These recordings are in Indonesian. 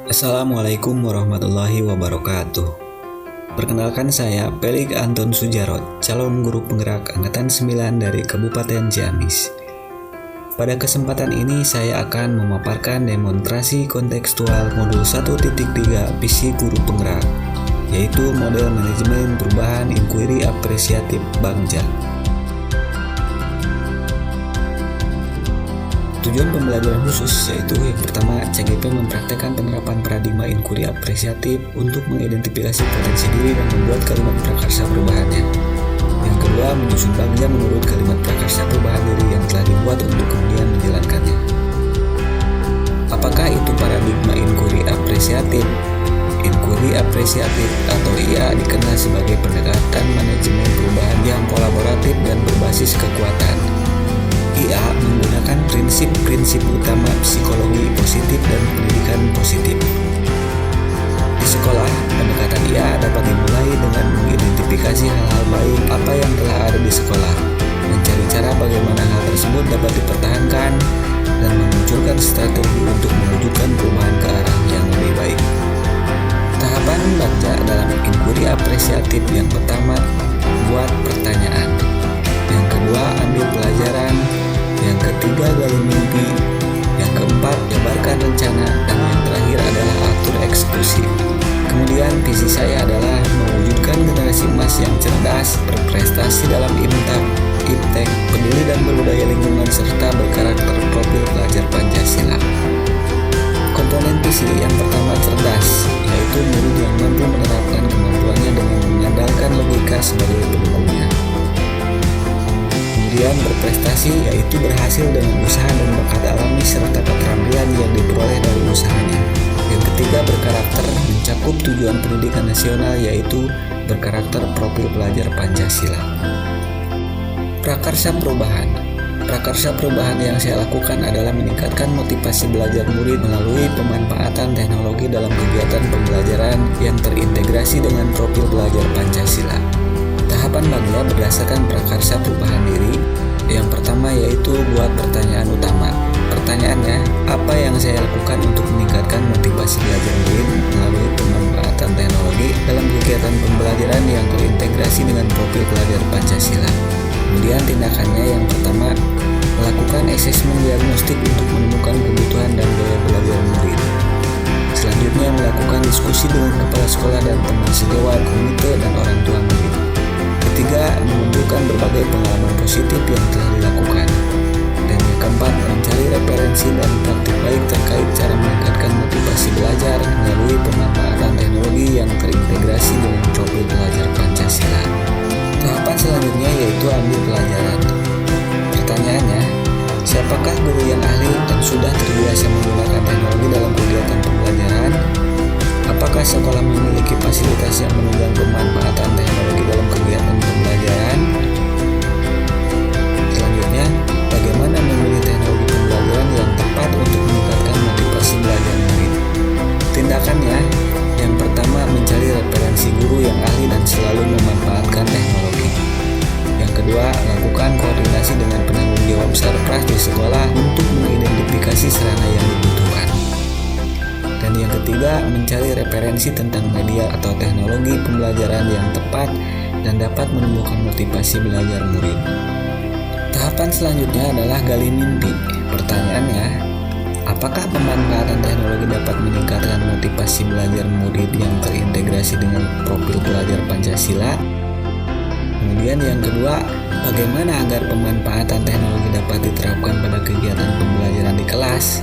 Assalamualaikum warahmatullahi wabarakatuh. Perkenalkan saya Pelik Anton Sujarot, calon guru penggerak Angkatan 9 dari Kabupaten Ciamis. Pada kesempatan ini saya akan memaparkan demonstrasi kontekstual modul 1.3 visi guru penggerak, yaitu model manajemen perubahan inquiry apresiatif Bagja. Tujuan pembelajaran khusus yaitu yang pertama, CGP mempraktekkan penerapan paradigma inquiry apresiatif untuk mengidentifikasi potensi diri dan membuat kalimat prakarsa perubahannya. Yang kedua, menyusun Bagja menurut kalimat prakarsa perubahan diri yang telah dibuat untuk kemudian menjalankannya. Apakah itu paradigma inquiry apresiatif? Inquiry apresiatif atau IA dikenal sebagai pendekatan manajemen perubahan yang kolaboratif dan berbasis kekuatan. IA menggunakan prinsip-prinsip utama psikologi positif dan pendidikan positif. Di sekolah, pendekatan IA dapat dimulai dengan mengidentifikasi hal-hal baik apa yang telah ada di sekolah, mencari cara bagaimana hal tersebut dapat dipertahankan, dan memunculkan strategi untuk mewujudkan perubahan ke arah yang lebih baik. Tahapan Bagja dalam inquiry apresiatif yang pertama, buat pertanyaan. Yang kedua, ambil pelajaran. Yang ketiga, gali mimpi. Yang keempat, jabarkan rencana. Dan yang terakhir adalah atur eksekusi. Kemudian visi saya adalah mewujudkan generasi emas yang cerdas, berprestasi dalam IMTAK, IPTEK, peduli dan berbudaya lingkungan, serta berkarakter profil pelajar Pancasila. Komponen visi yang pertama cerdas, yaitu murid yang mampu menerapkan kemampuannya dengan mengandalkan logika sebagai pendukungnya. Kemudian berprestasi, yaitu berhasil dengan usaha dan bakat alami serta keterampilan yang diperoleh dari usahanya. Yang ketiga, berkarakter, mencakup tujuan pendidikan nasional, yaitu berkarakter profil pelajar Pancasila. Prakarsa perubahan. Prakarsa perubahan yang saya lakukan adalah meningkatkan motivasi belajar murid melalui pemanfaatan teknologi dalam kegiatan pembelajaran yang terintegrasi dengan profil belajar Pancasila. Tahapan Bagja berdasarkan prakarsa perubahan diri. Yang pertama yaitu buat pertanyaan utama. Pertanyaannya, apa yang saya lakukan untuk meningkatkan motivasi belajar murid melalui pemanfaatan teknologi dalam kegiatan pembelajaran yang terintegrasi dengan profil pelajar Pancasila. Kemudian tindakannya yang pertama, melakukan asesmen diagnostik untuk menemukan kebutuhan dan gaya belajar murid. Selanjutnya, melakukan diskusi dengan kepala sekolah dan teman sejawat, komite, dan orang tua murid. Ketiga, mengumpulkan berbagai pengalaman positif yang telah dilakukan. Dan yang keempat, mencari referensi dan praktik baik terkait cara meningkatkan motivasi belajar melalui pemanfaatan teknologi yang terintegrasi dengan profil pelajar Pancasila. Tahapan selanjutnya yaitu ambil pelajaran. Pertanyaannya, siapakah guru yang ahli dan sudah terbiasa menggunakan teknologi dalam kegiatan pembelajaran? Apakah sekolah memiliki fasilitas yang menunjang pemanfaatan teknologi dalam kegiatan pembelajaran? Selanjutnya, bagaimana memilih teknologi pembelajaran yang tepat untuk meningkatkan motivasi belajar murid? Tindakannya, yang pertama mencari referensi guru yang ahli dan selalu memanfaatkan teknologi. Yang kedua, lakukan koordinasi dengan penanggung jawab sarpras di sekolah untuk mengidentifikasi sarana yang dibutuhkan. Dan yang ketiga, mencari referensi tentang media atau teknologi pembelajaran yang tepat dan dapat menumbuhkan motivasi belajar murid. Tahapan selanjutnya adalah gali mimpi. Pertanyaannya, apakah pemanfaatan teknologi dapat meningkatkan motivasi belajar murid yang terintegrasi dengan profil pelajar Pancasila? Kemudian yang kedua, bagaimana agar pemanfaatan teknologi dapat diterapkan pada kegiatan pembelajaran di kelas?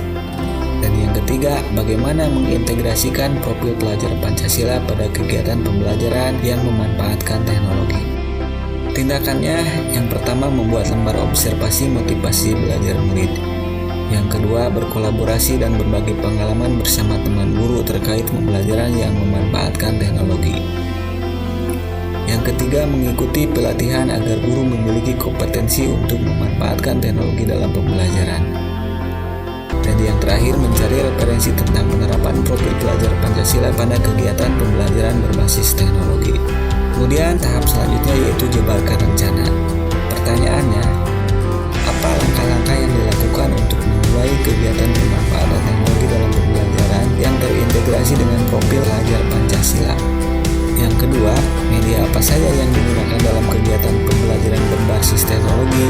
Dan yang ketiga, bagaimana mengintegrasikan profil pelajar Pancasila pada kegiatan pembelajaran yang memanfaatkan teknologi. Tindakannya, yang pertama membuat lembar observasi motivasi belajar murid. Yang kedua, berkolaborasi dan berbagi pengalaman bersama teman guru terkait pembelajaran yang memanfaatkan teknologi. Yang ketiga, mengikuti pelatihan agar guru memiliki kompetensi untuk memanfaatkan teknologi dalam pembelajaran. Dan yang terakhir, mencari referensi tentang penerapan profil pelajar Pancasila pada kegiatan pembelajaran berbasis teknologi. Kemudian tahap selanjutnya yaitu jabarkan rencana. Pertanyaannya, apa langkah-langkah yang dilakukan untuk memulai kegiatan pemanfaatan teknologi dalam pembelajaran? yang terintegrasi dengan profil pelajar Pancasila. Yang kedua, media apa saja yang digunakan dalam kegiatan pembelajaran berbasis teknologi.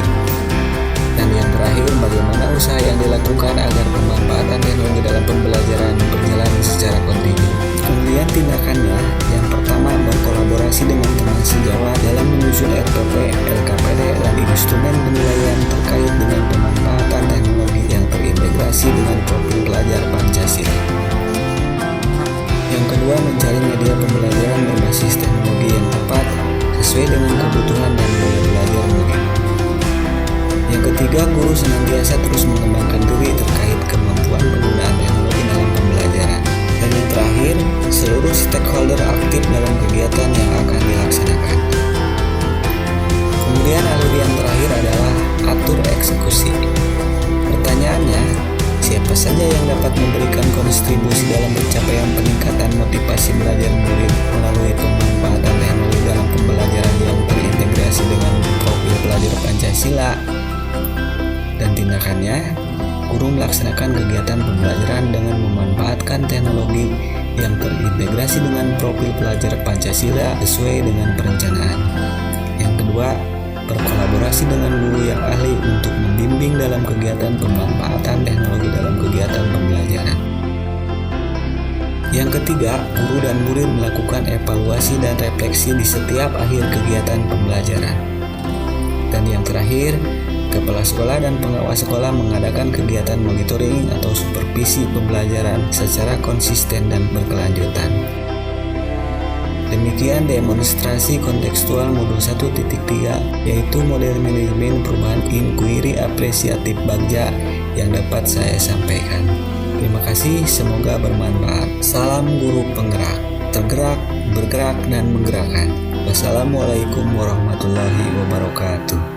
Dan yang terakhir, bagaimana usaha yang dilakukan agar pemanfaatan teknologi dalam pembelajaran berjalan secara kontinu. Kemudian tindakannya, yang pertama berkolaborasi dengan teman sejawat dalam menyusun RPP, LKPD, dan instrumen penilaian terkait dengan pemanfaatan teknologi yang terintegrasi dengan profil pelajar Pancasila. Yang kedua, mencari media pembelajaran berbasis teknologi yang tepat sesuai dengan kebutuhan dan gaya belajar murid. Yang ketiga, guru senantiasa terus mengembangkan diri terkait kemampuan penggunaan teknologi dalam pembelajaran. Dan yang terakhir, seluruh stakeholder aktif dalam kegiatan yang akan dilaksanakan. Kemudian alur yang terakhir adalah atur eksekusi. Pertanyaannya, siapa saja yang dapat memberikan kontribusi dalam pencapaian peningkatan motivasi belajar murid melalui pemanfaatan teknologi dalam pembelajaran yang terintegrasi dengan profil pelajar Pancasila? Dan tindakannya, guru melaksanakan kegiatan pembelajaran dengan memanfaatkan teknologi yang terintegrasi dengan profil pelajar Pancasila sesuai dengan perencanaan. Yang kedua, berkolaborasi dengan guru yang ahli untuk membimbing dalam kegiatan pemanfaatan teknologi dalam kegiatan pembelajaran. Yang ketiga, guru dan murid melakukan evaluasi dan refleksi di setiap akhir kegiatan pembelajaran. Dan yang terakhir, kepala sekolah dan pengawas sekolah mengadakan kegiatan monitoring atau supervisi pembelajaran secara konsisten dan berkelanjutan. Demikian demonstrasi kontekstual modul 1.3, yaitu model manajemen perubahan inquiry apresiatif Bagja yang dapat saya sampaikan. Terima kasih, semoga bermanfaat. Salam guru penggerak, tergerak, bergerak, dan menggerakkan. Wassalamualaikum warahmatullahi wabarakatuh.